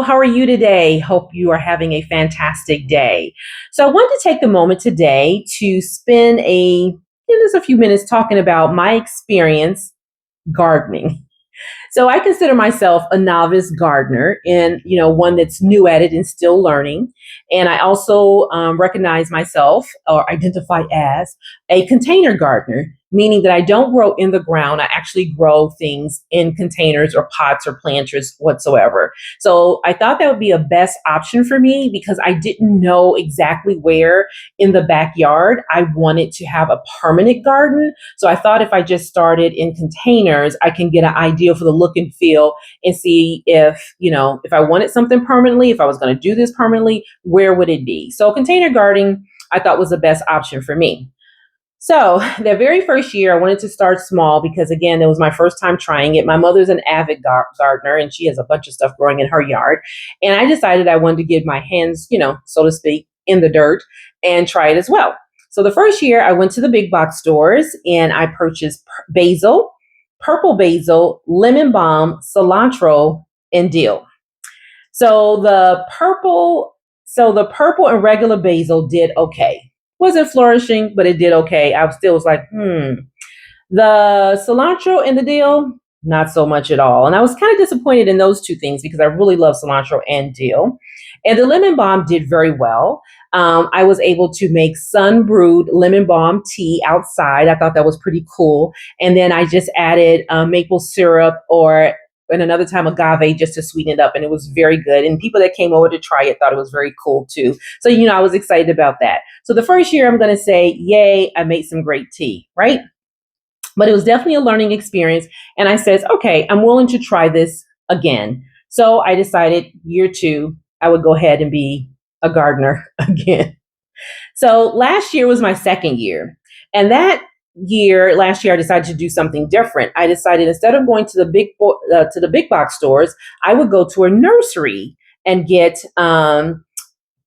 How are you today? Hope you are having a fantastic day. So, I wanted to take the moment today to spend just a few minutes talking about my experience gardening. So I consider myself a novice gardener and, one that's new at it and still learning. And I also recognize myself or identify as a container gardener, meaning that I don't grow in the ground. I actually grow things in containers or pots or planters whatsoever. So I thought that would be a best option for me because I didn't know exactly where in the backyard I wanted to have a permanent garden. So I thought if I just started in containers, I can get an idea for the look and feel and see if I wanted something permanently, if I was going to do this permanently, where would it be? So container gardening, I thought was the best option for me. So the very first year, I wanted to start small because, again, it was my first time trying it. My mother's an avid gardener, and she has a bunch of stuff growing in her yard. And I decided I wanted to get my hands, so to speak, in the dirt and try it as well. So the first year, I went to the big box stores and I purchased basil, purple basil, lemon balm, cilantro, and dill. So the purple and regular basil did okay. Wasn't flourishing, but it did okay. I still was like, The cilantro and the dill, not so much at all. And I was kind of disappointed in those two things because I really love cilantro and dill. And the lemon balm did very well. I was able to make sun brewed lemon balm tea outside. I thought that was pretty cool. And then I just added maple syrup or and another time agave just to sweeten it up. And it was very good. And people that came over to try it thought it was very cool too. So, I was excited about that. So the first year I'm going to say, yay, I made some great tea, right? But it was definitely a learning experience. And I says, okay, I'm willing to try this again. So I decided year two, I would go ahead and be a gardener again. So last year was my second year. And last year, I decided to do something different. I decided instead of going to the big box stores, I would go to a nursery and get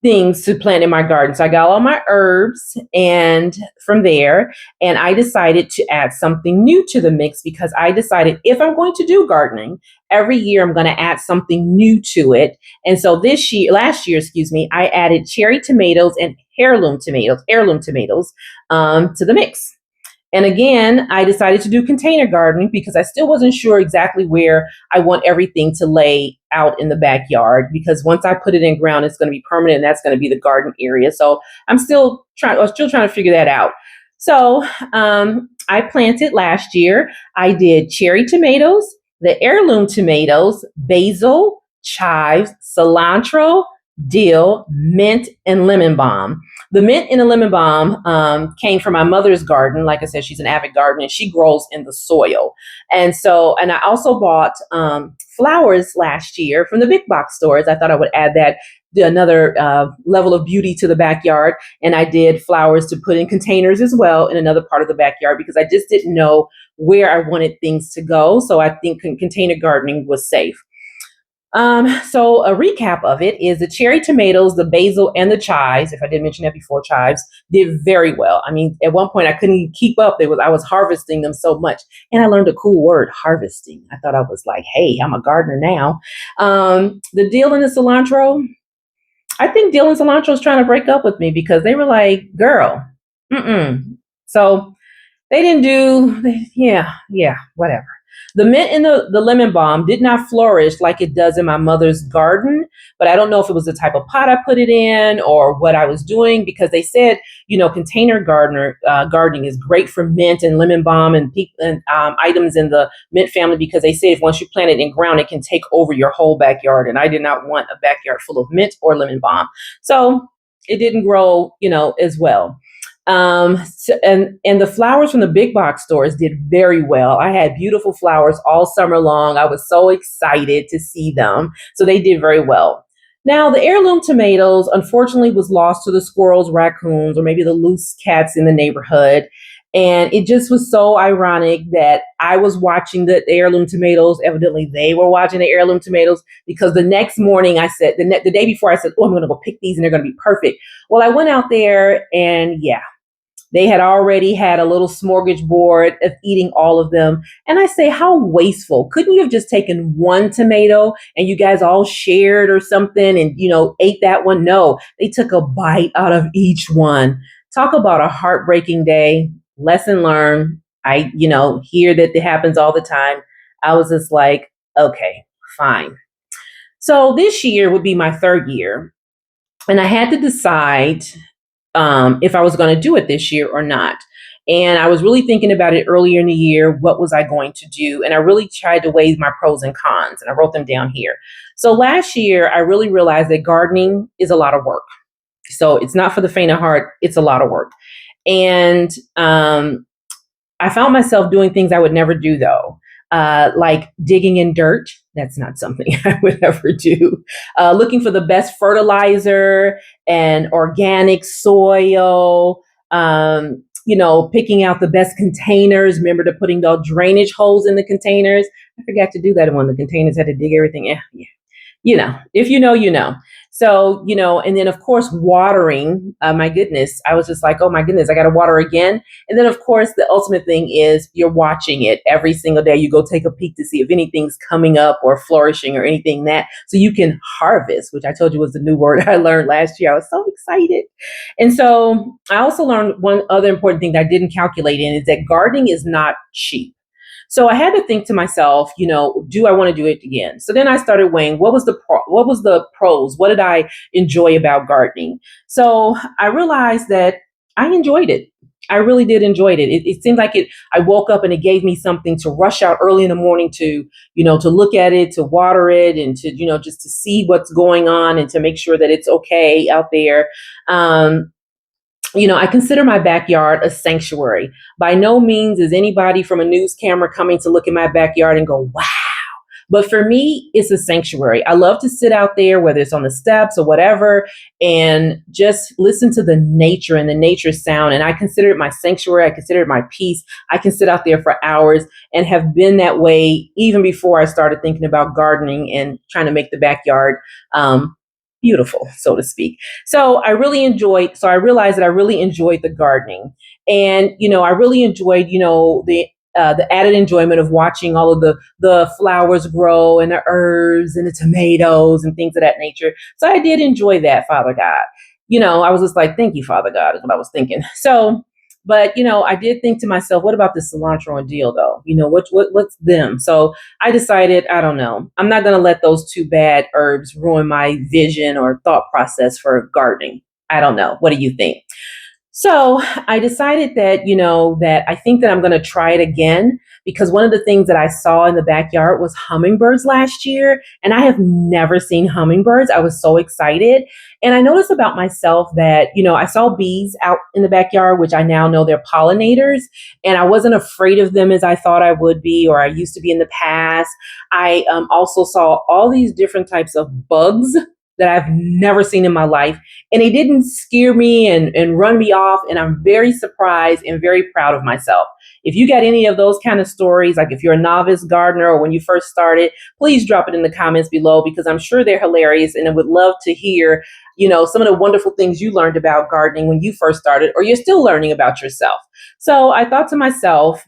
things to plant in my garden. So I got all my herbs and from there, and I decided to add something new to the mix because I decided if I'm going to do gardening, every year I'm going to add something new to it. And so last year, I added cherry tomatoes and heirloom tomatoes to the mix. And again, I decided to do container gardening because I still wasn't sure exactly where I want everything to lay out in the backyard. Because once I put it in ground, it's going to be permanent, and that's going to be the garden area. So I was still trying to figure that out. So I planted last year. I did cherry tomatoes, the heirloom tomatoes, basil, chives, cilantro, dill, mint, and lemon balm. The mint and the lemon balm came from my mother's garden. Like I said, she's an avid gardener and she grows in the soil. And I also bought flowers last year from the big box stores. I thought I would add another level of beauty to the backyard. And I did flowers to put in containers as well in another part of the backyard because I just didn't know where I wanted things to go. So I think container gardening was safe. So a recap of it is the cherry tomatoes, the basil, and the chives. If I didn't mention that before, chives did very well. I mean, at one point I couldn't even keep up. I was harvesting them so much, and I learned a cool word, harvesting. I thought I was like, hey, I'm a gardener now. The dill and the cilantro. I think dill and cilantro is trying to break up with me because they were like, girl, So they didn't yeah, whatever. The mint and the lemon balm did not flourish like it does in my mother's garden, but I don't know if it was the type of pot I put it in or what I was doing because they said, container gardening is great for mint and lemon balm and items in the mint family because they say if once you plant it in ground, it can take over your whole backyard. And I did not want a backyard full of mint or lemon balm. So it didn't grow, as well. And the flowers from the big box stores did very well. I had beautiful flowers all summer long. I was so excited to see them. So they did very well. Now, the heirloom tomatoes, unfortunately, was lost to the squirrels, raccoons, or maybe the loose cats in the neighborhood. And it just was so ironic that I was watching the heirloom tomatoes. Evidently, they were watching the heirloom tomatoes because the next morning I said, the day before, I said, oh, I'm going to go pick these and they're going to be perfect. Well, I went out there and yeah, They had already had a little smorgasbord of eating all of them. And I say, how wasteful. Couldn't you have just taken one tomato and you guys all shared or something and, ate that one? No, they took a bite out of each one. Talk about a heartbreaking day. Lesson learned. I, hear that it happens all the time. I was just like, okay, fine. So this year would be my third year. And I had to decide if I was going to do it this year or not. And I was really thinking about it earlier in the year. What was I going to do? And I really tried to weigh my pros and cons, and I wrote them down here. So last year, I really realized that gardening is a lot of work. So it's not for the faint of heart. It's a lot of work. And I found myself doing things I would never do, though. Like digging in dirt. That's not something I would ever do. Looking for the best fertilizer and organic soil, picking out the best containers. Remember to putting the drainage holes in the containers. I forgot to do that when the containers had to dig everything. Yeah. If you know, you know. So, and then of course, watering, my goodness, I was just like, oh my goodness, I got to water again. And then of course, the ultimate thing is you're watching it every single day. You go take a peek to see if anything's coming up or flourishing or anything so you can harvest, which I told you was the new word I learned last year. I was so excited. And so I also learned one other important thing that I didn't calculate in is that gardening is not cheap. So I had to think to myself, do I want to do it again? So then I started weighing what was the pros? What did I enjoy about gardening? So I realized that I enjoyed it. I really did enjoy it. It seemed like I woke up and it gave me something to rush out early in the morning to look at it, to water it, and to, just to see what's going on and to make sure that it's okay out there. I consider my backyard a sanctuary. By no means is anybody from a news camera coming to look at my backyard and go, wow. But for me, it's a sanctuary. I love to sit out there, whether it's on the steps or whatever, and just listen to the nature and the nature sound. And I consider it my sanctuary. I consider it my peace. I can sit out there for hours and have been that way even before I started thinking about gardening and trying to make the backyard beautiful, so to speak. So I realized that I really enjoyed the gardening. And, I really enjoyed, the added enjoyment of watching all of the flowers grow and the herbs and the tomatoes and things of that nature. So I did enjoy that, Father God. I was just like, thank you, Father God, is what I was thinking. So, but, I did think to myself, what about the cilantro and dill though? What's them? So I decided, I don't know. I'm not going to let those two bad herbs ruin my vision or thought process for gardening. I don't know. What do you think? So I decided that, that I think that I'm going to try it again because one of the things that I saw in the backyard was hummingbirds last year. And I have never seen hummingbirds. I was so excited. And I noticed about myself that, I saw bees out in the backyard, which I now know they're pollinators. And I wasn't afraid of them as I thought I would be, or I used to be in the past. I also saw all these different types of bugs that I've never seen in my life. And it didn't scare me and run me off. And I'm very surprised and very proud of myself. If you got any of those kind of stories, like if you're a novice gardener or when you first started, please drop it in the comments below because I'm sure they're hilarious. And I would love to hear, some of the wonderful things you learned about gardening when you first started or you're still learning about yourself. So I thought to myself,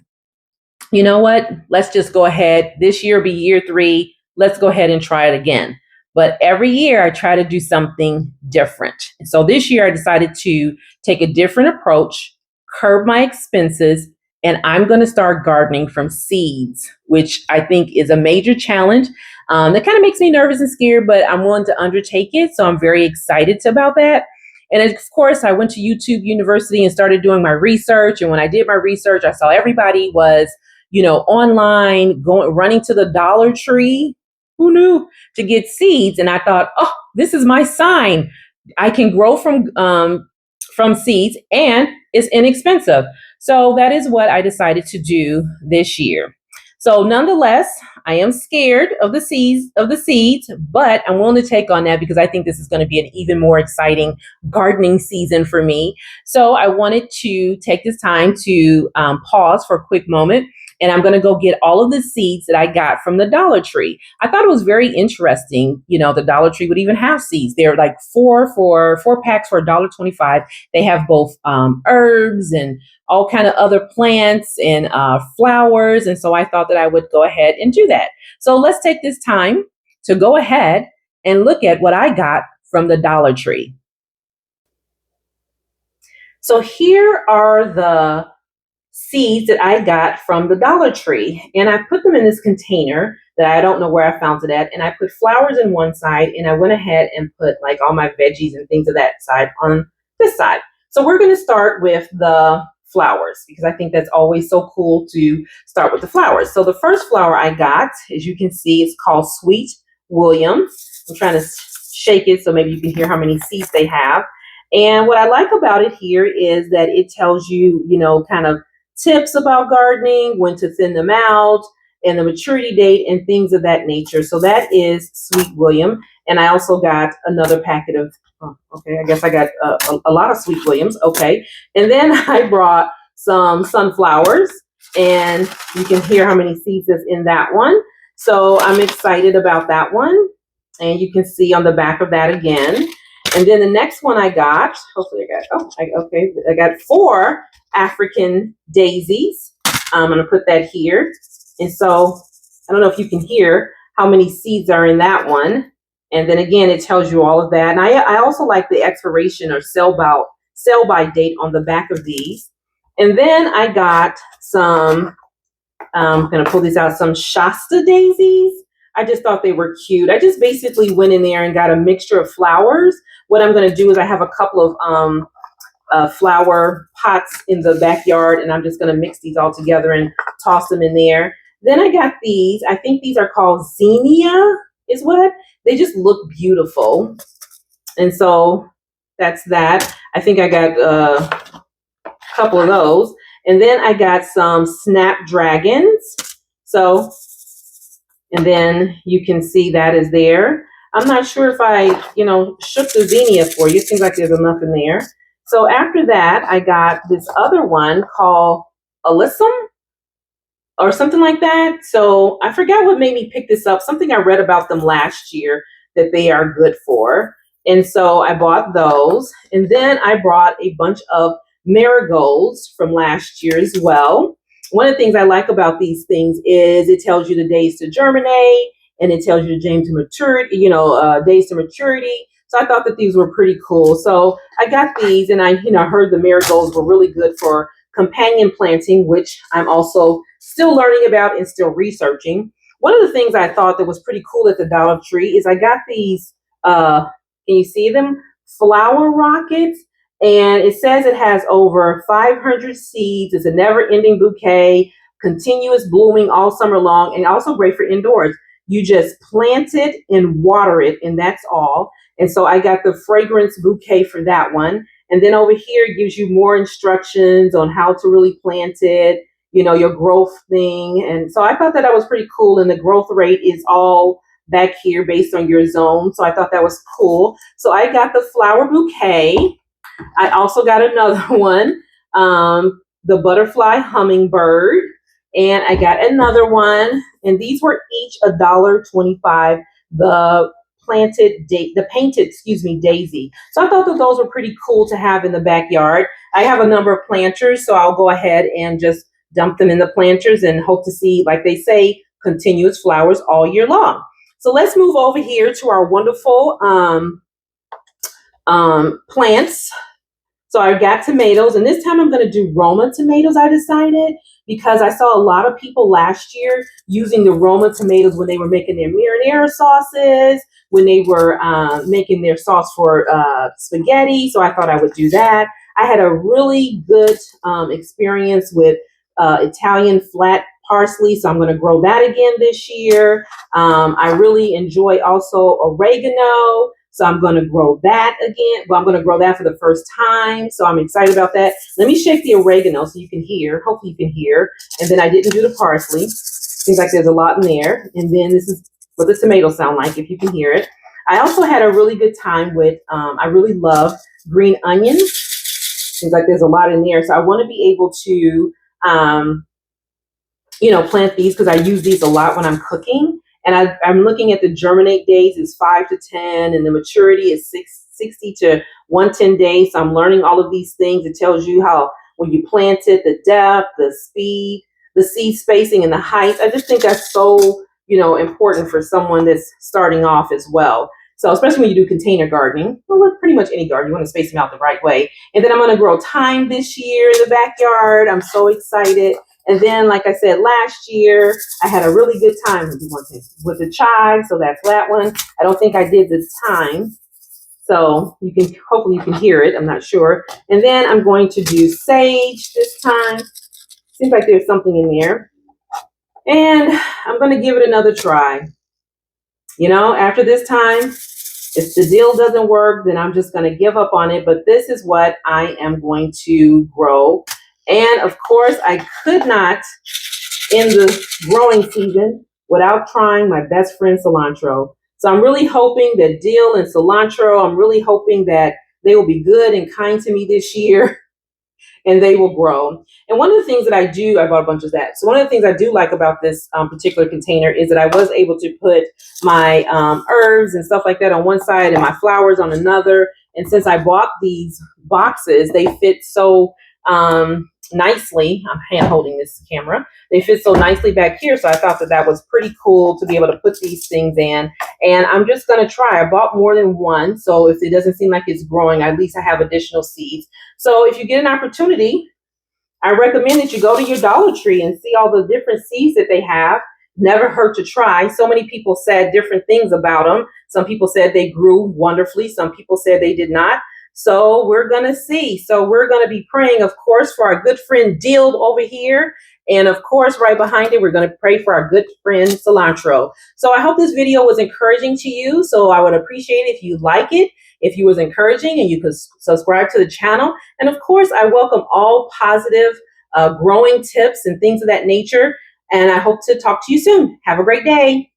you know what? Let's just go ahead. This year will be year 3. Let's go ahead and try it again. But every year I try to do something different. And so this year I decided to take a different approach, curb my expenses, and I'm going to start gardening from seeds, which I think is a major challenge. That kind of makes me nervous and scared, but I'm willing to undertake it. So I'm very excited about that. And of course, I went to YouTube University and started doing my research. And when I did my research, I saw everybody was, online, running to the Dollar Tree. Who knew, to get seeds? And I thought, oh, this is my sign. I can grow from seeds and it's inexpensive. So that is what I decided to do this year. So nonetheless, I am scared of the seeds, but I'm willing to take on that because I think this is going to be an even more exciting gardening season for me. So I wanted to take this time to pause for a quick moment and I'm going to go get all of the seeds that I got from the Dollar Tree. I thought it was very interesting. The Dollar Tree would even have seeds. They're like four packs for $1.25. They have both herbs and all kind of other plants and flowers. And so I thought that I would go ahead and do that. So let's take this time to go ahead and look at what I got from the Dollar Tree. So here are the seeds that I got from the Dollar Tree, and I put them in this container that I don't know where I found it at, and I put flowers in one side, and I went ahead and put like all my veggies and things of that side on this side. So we're going to start with the flowers because I think that's always so cool to start with the flowers. So the first flower I got, as you can see, it's called Sweet William. I'm trying to shake it so maybe you can hear how many seeds they have. And what I like about it here is that it tells you, kind of tips about gardening, when to thin them out, and the maturity date and things of that nature. So that is Sweet William. And I also got another packet of, I guess I got a lot of Sweet Williams. Okay. And then I brought some sunflowers, and you can hear how many seeds is in that one. So I'm excited about that one. And you can see on the back of that again. And then the next one I got, I got 4 African daisies. I'm going to put that here. And so I don't know if you can hear how many seeds are in that one. And then again, it tells you all of that. And I also like the expiration or sell by date on the back of these. And then I got some, I'm going to pull these out, some Shasta daisies. I just thought they were cute. I just basically went in there and got a mixture of flowers. What I'm going to do is I have a couple of flower pots in the backyard, and I'm just going to mix these all together and toss them in there. Then I got these. I think these are called zinnia is what. They just look beautiful. And so that's that. I think I got a couple of those. And then I got some snapdragons. So, and then you can see that is there. I'm not sure if I, shook the zinnia for you. It seems like there's enough in there. So after that, I got this other one called Alyssum or something like that. So I forgot what made me pick this up. Something I read about them last year that they are good for. And so I bought those. And then I brought a bunch of marigolds from last year as well. One of the things I like about these things is it tells you the days to germinate, and it tells you the days to maturity. So I thought that these were pretty cool. So I got these, and I heard the marigolds were really good for companion planting, which I'm also still learning about and still researching. One of the things I thought that was pretty cool at the Dollar Tree is I got these, can you see them? Flower rockets. And it says it has over 500 seeds. It's a never-ending bouquet, continuous blooming all summer long, and also great for indoors. You just plant it and water it, and that's all. And so I got the fragrance bouquet for that one. And then over here, it gives you more instructions on how to really plant it, your growth thing. And so I thought that was pretty cool. And the growth rate is all back here based on your zone. So I thought that was cool. So I got the flower bouquet. I also got another one, the butterfly hummingbird, and I got another one, and these were each $1.25. The painted daisy. So I thought that those were pretty cool to have in the backyard. I have a number of planters, so I'll go ahead and just dump them in the planters and hope to see, like they say, continuous flowers all year long. So let's move over here to our wonderful plants. So I got tomatoes, and this time I'm going to do Roma tomatoes, I decided, because I saw a lot of people last year using the Roma tomatoes when they were making their marinara sauces, when they were making their sauce for spaghetti. So I thought I would do that. I had a really good experience with Italian flat parsley, so I'm going to grow that again this year. I really enjoy also oregano. So I'm going to grow that again. Well, I'm going to grow that for the first time. So I'm excited about that. Let me shake the oregano so you can hear. Hopefully you can hear. And then I didn't do the parsley. Seems like there's a lot in there. And then this is what the tomatoes sound like, if you can hear it. I also had a really good time with, I really love green onions. Seems like there's a lot in there. So I want to be able to, plant these because I use these a lot when I'm cooking. And I'm looking at the germinate days is 5 to 10, and the maturity is 60 to 110 days. So I'm learning all of these things. It tells you how, when you plant it, the depth, the speed, the seed spacing, and the height. I just think that's so, important for someone that's starting off as well. So especially when you do container gardening, well, with pretty much any garden, you want to space them out the right way. And then I'm going to grow thyme this year in the backyard. I'm so excited. And then, like I said, last year, I had a really good time with the chives. So that's that one. I don't think I did the thyme. So hopefully you can hear it. I'm not sure. And then I'm going to do sage this time. Seems like there's something in there. And I'm going to give it another try. After this time, if the dill doesn't work, then I'm just going to give up on it. But this is what I am going to grow. And of course, I could not end the growing season without trying my best friend cilantro. So I'm really hoping that dill and cilantro, I'm really hoping that they will be good and kind to me this year and they will grow. And one of the things that I do, I bought a bunch of that. So one of the things I do like about this particular container is that I was able to put my herbs and stuff like that on one side and my flowers on another. And since I bought these boxes, they fit so nicely. I'm hand holding this camera. They fit so nicely back here. So I thought that that was pretty cool to be able to put these things in. And I'm just going to try. I bought more than one. So if it doesn't seem like it's growing, at least I have additional seeds. So if you get an opportunity, I recommend that you go to your Dollar Tree and see all the different seeds that they have. Never hurt to try. So many people said different things about them. Some people said they grew wonderfully. Some people said they did not. So we're going to see. So we're going to be praying, of course, for our good friend dill over here. And of course, right behind it, we're going to pray for our good friend cilantro. So I hope this video was encouraging to you. So I would appreciate it if you like it, if you was encouraging, and you could subscribe to the channel. And of course, I welcome all positive growing tips and things of that nature. And I hope to talk to you soon. Have a great day.